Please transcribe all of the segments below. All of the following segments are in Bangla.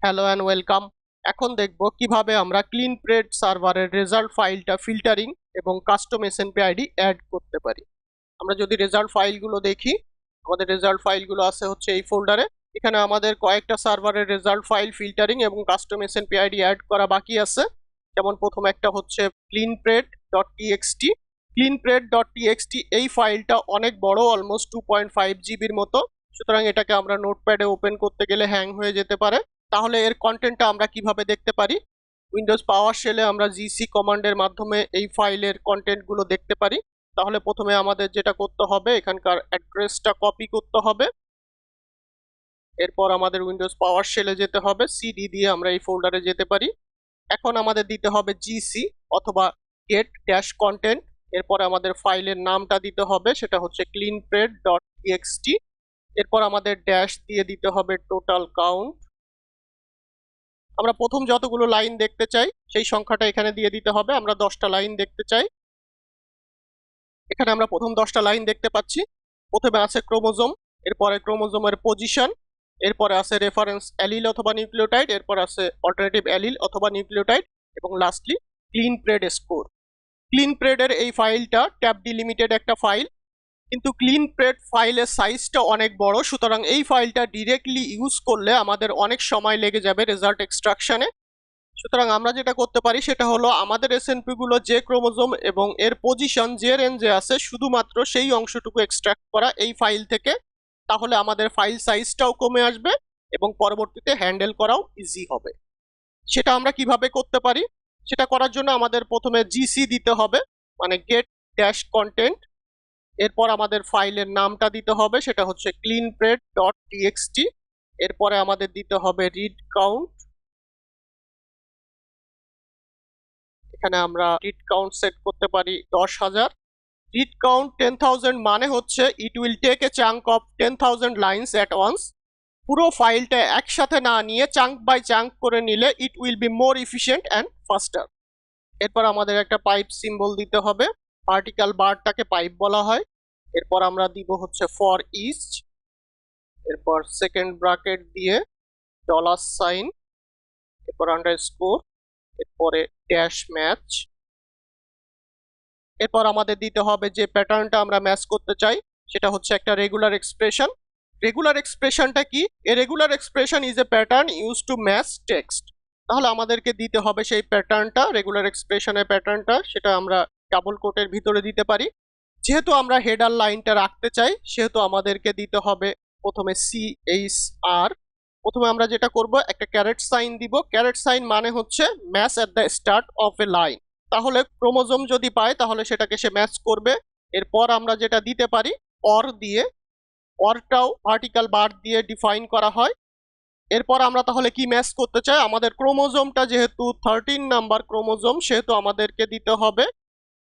Hello and welcome. এখন দেখব কিভাবে আমরা ক্লিনপ্রেড সার্ভারের রেজাল্ট ফাইলটা ফিল্টারিং এবং কাস্টম এসএনপি আইডি অ্যাড করতে পারি। আমরা যদি রেজাল্ট ফাইলগুলো দেখি, আমাদের রেজাল্ট ফাইলগুলো আছে হচ্ছে এই ফোল্ডারে। এখানে আমাদের কয়েকটা সার্ভারের রেজাল্ট ফাইল ফিল্টারিং এবং কাস্টম এসএনপি আইডি অ্যাড করা বাকি আছে। যেমন প্রথম একটা হচ্ছে clinpred.txt। clinpred.txt এই ফাইলটা অনেক বড়, অলমোস্ট 2.5 জিবির মতো। সুতরাং এটাকে আমরা নোটপ্যাডে ওপেন করতে গেলে হ্যাং হয়ে যেতে পারে। তাহলে এর কন্টেন্টটা আমরা কিভাবে দেখতে পারি? উইন্ডোজ পাওয়ার শেলে আমরা জিসি কমান্ডের মাধ্যমে এই ফাইলের কন্টেন্টগুলো দেখতে পারি। তাহলে প্রথমে আমাদের যেটা করতে হবে, এখানকার অ্যাড্রেসটা কপি করতে হবে। এরপর আমাদের উইন্ডোজ পাওয়ার শেলে যেতে হবে, সিডি দিয়ে আমরা এই ফোল্ডারে যেতে পারি। এখন আমাদের দিতে হবে জিসি অথবা গেট ড্যাশ কন্টেন্ট। এরপর আমাদের ফাইলের নামটা দিতে হবে, সেটা হচ্ছে clinpred.txt। এরপর আমাদের ড্যাশ দিয়ে দিতে হবে টোটাল কাউন্ট। আমরা প্রথম যতগুলো লাইন দেখতে চাই সেই সংখ্যাটা এখানে দিয়ে দিতে হবে। আমরা 10টা লাইন দেখতে চাই। এখানে আমরা প্রথম 10টা লাইন দেখতে পাচ্ছি। প্রথমে আছে ক্রোমোজোম, এরপরে ক্রোমোজোমের পজিশন, এরপরে আছে রেফারেন্স অ্যালিল অথবা নিউক্লিওটাইড, এরপর আছে অল্টারনেটিভ অ্যালিল অথবা নিউক্লিওটাইড, এবং লাস্টলি ক্লিনপ্রেড স্কোর। ক্লিনপ্রেডের এই ফাইলটা ট্যাব ডিলিমিটেড একটা ফাইল, কিন্তু ক্লিনপ্রেড ফাইলের সাইজটা অনেক বড়। সুতরাং এই ফাইলটা ডিরেক্টলি ইউজ করলে আমাদের অনেক সময় লেগে যাবে রেজাল্ট এক্সট্রাকশনে। সুতরাং আমরা যেটা করতে পারি সেটা হলো আমাদের এসএনপি গুলো যে ক্রোমোজোম এবং এর পজিশন যে রেঞ্জে আছে শুধুমাত্র সেই অংশটুকু এক্সট্রাক্ট করা এই ফাইল থেকে। তাহলে আমাদের ফাইল সাইজটাও কমে আসবে এবং পরবর্তীতে হ্যান্ডেল করাও ইজি হবে। সেটা আমরা কিভাবে করতে পারি? সেটা করার জন্য আমাদের প্রথমে জিসি দিতে হবে, মানে গেট ড্যাশ কন্টেন্ট। এরপর আমাদের ফাইলের নামটা দিতে হবে, সেটা হচ্ছে clinpred.txt। এরপরে আমাদের দিতে হবে রিড কাউন্ট। এখানে আমরা রিড কাউন্ট সেট করতে পারি 10,000। রিড কাউন্ট 10,000 মানে হচ্ছে it will take a chunk of 10,000 lines at once. পুরো ফাইলটা একসাথে না নিয়ে চাঙ্ক বাই চাঙ্ক করে নিলে it will be more efficient and ফাস্টার। এরপর আমাদের একটা পাইপ সিম্বল দিতে হবে, ভার্টিক্যাল বারটাকে পাইপ বলা হয়। এরপর আমরা দিব হচ্ছে ফর ইচ, এরপর সেকেন্ড ব্র্যাকেট দিয়ে ডলার সাইন, এরপর আন্ডারস্কোর, এরপরে ড্যাশ ম্যাচ। এরপর আমাদের দিতে হবে যে প্যাটার্নটা আমরা ম্যাচ করতে চাই, সেটা হচ্ছে একটা রেগুলার এক্সপ্রেশন। রেগুলার এক্সপ্রেশনটা কি? A regular expression is a pattern use to match text. তাহলে আমাদেরকে দিতে হবে সেই প্যাটার্নটা, রেগুলার এক্সপ্রেশনের প্যাটার্নটা, সেটা আমরা ডাবল কোটের ভিতরে দিতে পারি। যেহেতু আমরা হেডার লাইনটা রাখতে চাই সেহেতু আমাদেরকে দিতে হবে প্রথমে CHR। প্রথমে আমরা যেটা করব, একটা ক্যারেট সাইন দিব। ক্যারেট সাইন মানে হচ্ছে match at the start of A line. তাহলে ক্রোমোজোম যদি পায় তাহলে সেটাকে সে ম্যাচ করবে। এরপর আমরা যেটা দিতে পারি অর দিয়ে, অরটাও ভার্টিক্যাল বার দিয়ে ডিফাইন করা হয়। এরপর আমরা তাহলে কি ম্যাচ করতে চাই? আমাদের ক্রোমোজোমটা যেহেতু 13 নাম্বার ক্রোমোজোম সেহেতু আমাদেরকে দিতে হবে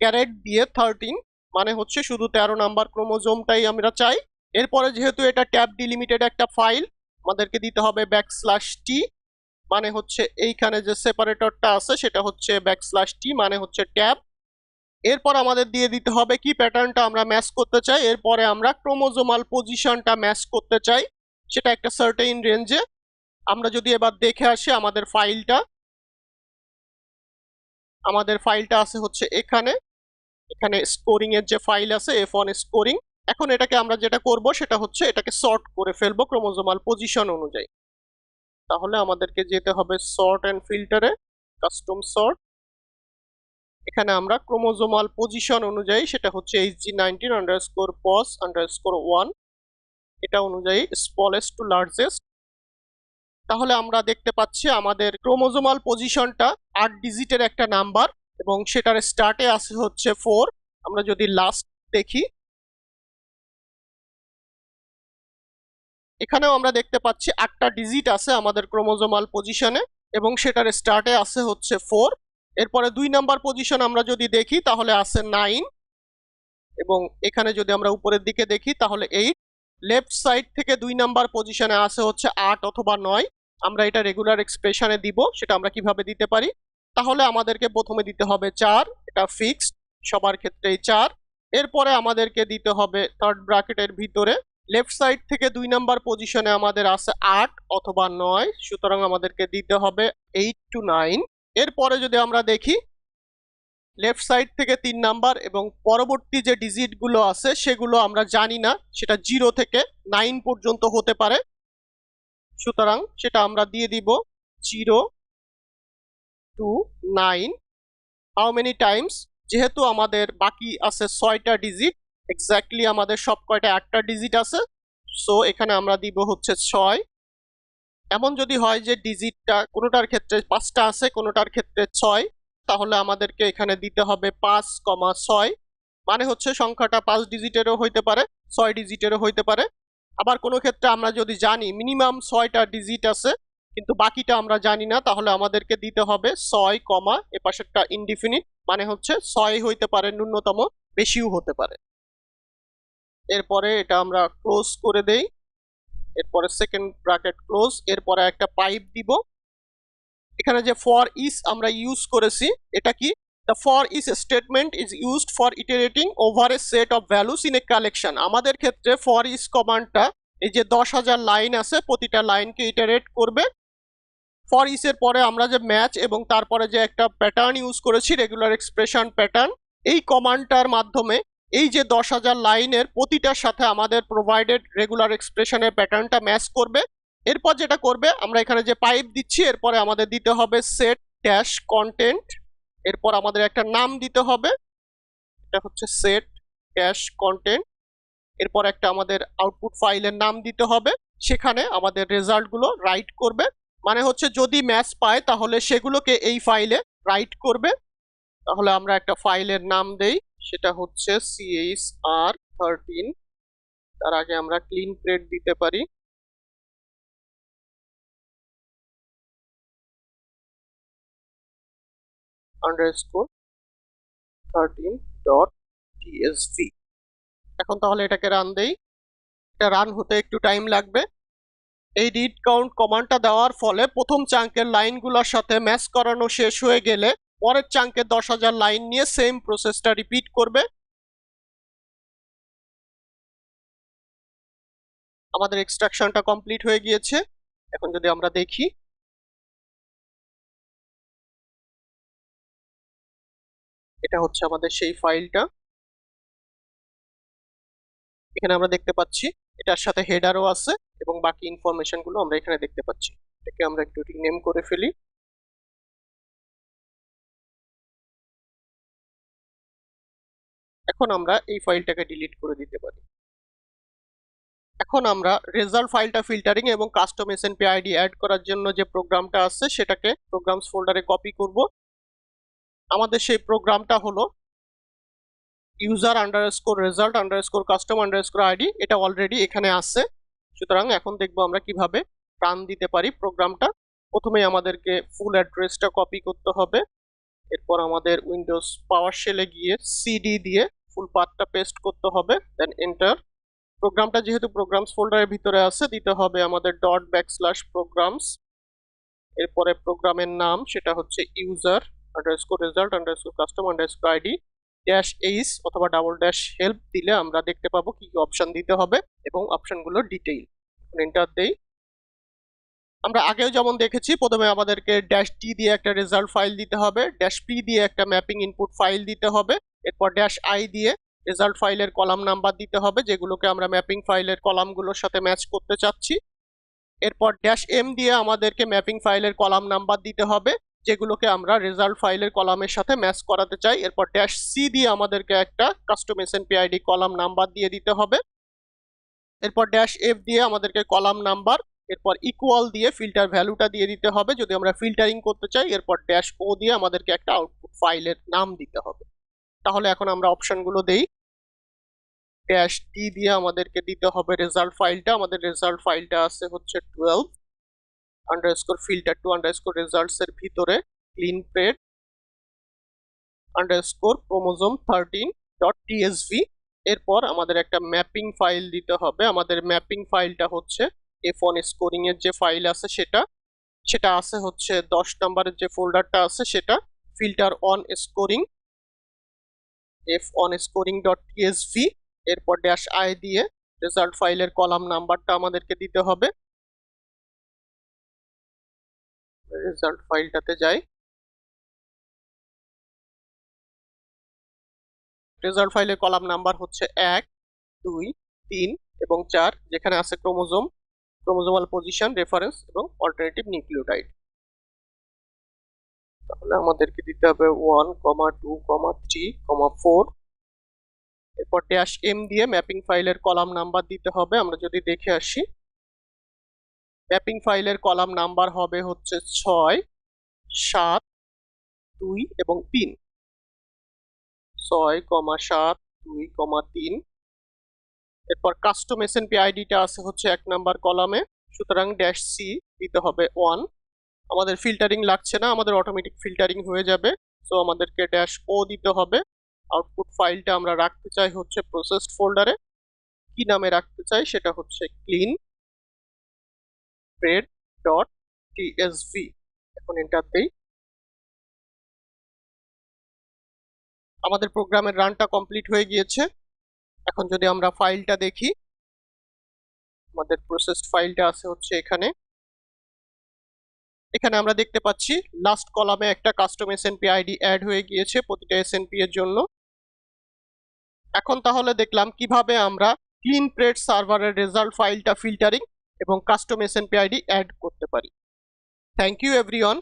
ক্যারেট দিয়ে 13, মানে হচ্ছে শুধু 13 নাম্বার ক্রোমোজোমটাই আমরা চাই। এরপরে যেহেতু এটা ট্যাব ডিলিমিটেড একটা ফাইল, আমাদেরকে দিতে হবে \t, মানে হচ্ছে এইখানে যে সেপারেটরটা আছে সেটা হচ্ছে \t, মানে হচ্ছে ট্যাব। এরপর আমাদের দিয়ে দিতে হবে কি প্যাটার্নটা আমরা ম্যাচ করতে চাই। এরপরে আমরা ক্রোমোজোমাল পজিশনটা ম্যাচ করতে চাই, সেটা একটা সার্টেইন রেঞ্জে। আমরা যদি এবার দেখে আসি আমাদের ফাইলটা আছে হচ্ছে এখানে স্কোরিং এর যে ফাইল আছে F1 স্কোরিং। এখন এটাকে আমরা যেটা করব সেটা হচ্ছে এটাকে সর্ট করে ফেলবো ক্রোমোজোমাল পজিশন অনুযায়ী। তাহলে আমাদেরকে যেতে হবে সর্ট এন্ড ফিল্টারে, কাস্টম সর্ট। এখানে আমরা ক্রোমোজোমাল পজিশন অনুযায়ী, সেটা হচ্ছে HG19_POS_1, এটা অনুযায়ী স্মলেস্ট টু লার্জেস্ট। তাহলে আমরা দেখতে পাচ্ছি আমাদের ক্রোমোজোমাল পজিশনটা 8 ডিজিটের একটা নাম্বার এবং সেটার স্টার্টে আছে হচ্ছে 4। আমরা যদি লাস্ট দেখি, এখানেও আমরা দেখতে পাচ্ছি 8টা ডিজিট আছে আমাদের ক্রোমোজোমাল পজিশনে এবং সেটার স্টার্টে আছে হচ্ছে 4। এরপরে 2 নাম্বার পজিশন আমরা যদি দেখি তাহলে আছে 9, এবং এখানে যদি আমরা উপরের দিকে দেখি তাহলে 8। লেফট সাইড থেকে 2 নাম্বার পজিশনে আছে হচ্ছে 8 অথবা 9। আমরা এটা রেগুলার এক্সপ্রেশনে দিব, সেটা আমরা কিভাবে দিতে পারি? তাহলে আমাদেরকে প্রথমে দিতে হবে 4, এটা ফিক্সড সবার ক্ষেত্রেই 4। এরপরে আমাদেরকে দিতে হবে থার্ড ব্র্যাকেটের ভিতরে লেফট সাইড থেকে 2 নাম্বার পজিশনে আমাদের আছে 8 অথবা 9, সুতরাং আমাদেরকে দিতে হবে 8 to 9। এরপরে যদি আমরা দেখি লেফট সাইড থেকে 3 নাম্বার এবং পরবর্তী যে ডিজিটগুলো আছে সেগুলো আমরা জানি না, সেটা 0 থেকে 9 পর্যন্ত হতে পারে, সুতরাং সেটা আমরা দিয়ে দিব 0 to 9। হাউ মেনি টাইমস, যেহেতু আমাদের বাকি আছে 6টা ডিজিট, এক্স্যাক্টলি আমাদের সব কয়টা 8টা ডিজিট আছে, সো এখানে আমরা দিব হচ্ছে 6। এমন যদি হয় যে ডিজিটটা কোনোটার ক্ষেত্রে 5টা আছে কোনোটার ক্ষেত্রে 6, তাহলে আমাদেরকে এখানে দিতে হবে 5,6, মানে হচ্ছে সংখ্যাটা 5 ডিজিটেরও হইতে পারে 6 ডিজিটেরও হইতে পারে। আবার কোনো ক্ষেত্রে আমরা যদি জানি মিনিমাম 6টা ডিজিট আছে কিন্তু বাকিটা আমরা জানি না, তাহলে আমাদেরকে দিতে হবে 6, এ পাশেরটা ইনডিফিনিট, মানে হচ্ছে 6 হইতে পারে ন্যূনতম, বেশিও হতে পারে। এরপরে এটা আমরা ক্লোজ করে দেই, এরপরে সেকেন্ড ব্র্যাকেট ক্লোজ, এরপরে একটা পাইপ দিব। এখানে যে ফর ইচ আমরা ইউজ করেছি, এটা কি? The for each statement is used for iterating over a set of values in a collection. আমাদের ক্ষেত্রে ফর ইচ কমান্ডটা এই যে 10,000 লাইন আছে প্রতিটা লাইনকে ইটারেট করবে। ফর ইচ এর পরে আমরা যে ম্যাচ এবং তারপরে যে একটা প্যাটার্ন ইউজ করেছি রেগুলার এক্সপ্রেশন প্যাটার্ন, এই কমান্ডটার মাধ্যমে এই যে 10,000 লাইনের প্রতিটার সাথে আমাদের প্রোভাইডেড রেগুলার এক্সপ্রেশনের প্যাটার্নটা ম্যাচ করবে। এরপর যেটা করবে, আমরা এখানে যে পাইপ দিচ্ছি এরপরে আমাদের দিতে হবে সেট ড্যাশ কন্টেন্ট, এরপর আমাদের একটা নাম দিতে হবে, এটা হচ্ছে সেট ড্যাশ কন্টেন্ট, এরপর একটা আমাদের আউটপুট ফাইলের নাম দিতে হবে, সেখানে আমাদের রেজাল্টগুলো রাইট করবে, মানে হচ্ছে যদি ম্যাচ পায় তাহলে সেগুলোকে এই ফাইলে রাইট করবে। তাহলে আমরা একটা ফাইলের নাম দেই, সেটা হচ্ছে CHR13, তার আগে আমরা ClinPred দিতে পারি, _13.tsv। এখন তাহলে এটাকে রান দেই, এটা রান হতে একটু টাইম লাগবে। এই রিড কাউন্ট কমান্ডটা দেওয়ার ফলে প্রথম চাঙ্কের লাইনগুলোর সাথে ম্যাচ করানো শেষ হয়ে গেলে পরের চাঙ্কে 10,000 লাইন নিয়ে সেম প্রসেসটা রিপিট করবে। আমাদের এক্সট্রাকশনটা কমপ্লিট হয়ে গিয়েছে। এখন যদি আমরা দেখি, এটা হচ্ছে আমাদের সেই ফাইলটা, এখানে আমরা দেখতে পাচ্ছি এটার সাথে হেডারও আছে এবং বাকি ইনফরমেশন গুলো আমরা এখানে দেখতে পাচ্ছি। এটাকে আমরা একটু রিনেম করে ফেলি। এখন আমরা এই ফাইলটাকে ডিলিট করে দিতে পারি। এখন আমরা রেজাল্ট ফাইলটা ফিল্টারিং এবং কাস্টম SNP ID অ্যাড করার জন্য যে প্রোগ্রামটা আছে সেটাকে প্রোগ্রামস ফোল্ডারে কপি করব। আমাদের সেই প্রোগ্রামটা হলো user_result_custom_id, এটা অলরেডি এখানে আছে, সুতরাং এখন দেখবো আমরা কিভাবে রান দিতে পারি প্রোগ্রামটা। প্রথমে আমাদেরকে ফুল অ্যাড্রেসটা কপি করতে হবে, এরপর আমাদের উইন্ডোজ পাওয়ার শেলে গিয়ে সিডি দিয়ে ফুল পাথটা পেস্ট করতে হবে, দেন এন্টার। প্রোগ্রামটা যেহেতু প্রোগ্রামস ফোল্ডারের ভিতরে আছে, দিতে হবে আমাদের ./programs, এরপরে প্রোগ্রামের নাম সেটা হচ্ছে user_result_custom_id -h অথবা /help দিলে আমরা দেখতে পাবো কি কি অপশন দিতে হবে এবং অপশনগুলোর ডিটেইল। এন্টার দেই। আমরা আগেও যেমন দেখেছি, প্রথমে আমাদেরকে -d দিয়ে একটা রেজাল্ট ফাইল দিতে হবে, -p দিয়ে একটা ম্যাপিং ইনপুট ফাইল দিতে হবে, এরপর -i দিয়ে রেজাল্ট ফাইলের কলাম নাম্বার দিতে হবে যেগুলোকে আমরা ম্যাপিং ফাইলের কলামগুলোর সাথে ম্যাচ করতে চাচ্ছি, এরপর -m দিয়ে আমাদেরকে ম্যাপিং ফাইলের কলাম নাম্বার দিতে হবে যেগুলোকে আমরা রেজাল্ট ফাইলের কলামের সাথে ম্যাচ করাতে চাই, এরপর -c দিয়ে আমাদেরকে একটা custom SNP ID column number দিয়ে দিতে হবে, এরপর -f দিয়ে আমাদেরকে কলাম নাম্বার, এরপর ইকুয়াল দিয়ে ফিল্টার ভ্যালুটা দিয়ে দিতে হবে যদি আমরা ফিল্টারিং করতে চাই, এরপর -o দিয়ে আমাদেরকে একটা আউটপুট ফাইলের নাম দিতে হবে। তাহলে এখন আমরা অপশনগুলো দেই। -t দিয়ে আমাদেরকে দিতে হবে রেজাল্ট ফাইলটা, আমাদের রেজাল্ট ফাইলটা আছে হচ্ছে 12_filter2_results এর ভিতরে ClinPred_chromosome13.tsv। এরপর আমাদের একটা ম্যাপিং ফাইল দিতে হবে, আমাদের ম্যাপিং ফাইলটা হচ্ছে F1 স্কোরিং এর যে ফাইল আছে সেটা আছে হচ্ছে 10 নম্বরের যে ফোল্ডারটা আছে সেটা filter on scoring F1 scoring.tsv, এরপর -i দিয়ে রেজাল্ট ফাইলের কলাম নাম্বারটা আমাদেরকে দিতে হবে। রেজাল্ট ফাইলটাতে যাই। রেজাল্ট ফাইলের কলাম নাম্বার হচ্ছে 1, 2, 3 এবং 4, যেখানে আছে ক্রোমোজোম, ক্রোমোজোমাল পজিশন, রেফারেন্স এবং অল্টারনেটিভ নিউক্লিওটাইড। তাহলে আমাদেরকে দিতে হবে 1, 2, 3, 4। এরপর ড্যাশ এম দিয়ে ম্যাপিং ফাইলের কলাম নাম্বার দিতে হবে। আমরা যদি দেখে আসি, ম্যাপিং ফাইলের কলাম নাম্বার হবে হচ্ছে 6, 7, 2 এবং 3। 6, 7, 2, 3। এরপর কাস্টম এসএনপি আইডিটা আছে হচ্ছে 1 নাম্বার কলামে, সুতরাং ড্যাশ সি দিতে হবে 1। আমাদের ফিল্টারিং লাগছে না, আমাদের অটোমেটিক ফিল্টারিং হয়ে যাবে, সো আমাদেরকে ড্যাশ ও দিতে হবে। আউটপুট ফাইলটা আমরা রাখতে চাই হচ্ছে প্রসেসড ফোল্ডারে। কি নামে রাখতে চাই সেটা হচ্ছে ClinPred.tsv। এখন এন্টার দেই। আমাদের প্রোগ্রামের রানটা কমপ্লিট হয়ে গিয়েছে। এখন যদি আমরা ফাইলটা দেখি, আমাদের প্রসেসড ফাইলটা আছে হচ্ছে এখানে। এখানে আমরা দেখতে পাচ্ছি লাস্ট কলামে একটা কাস্টম এসএনপি আইডি অ্যাড হয়ে গিয়েছে প্রতিটা এসএনপি এর জন্য। এখন তাহলে দেখলাম কিভাবে আমরা ClinPred সার্ভারের রেজাল্ট ফাইলটা ফিল্টারিং এবং কাস্টম এসএনপি আইডি অ্যাড করতে পারি। Thank you everyone.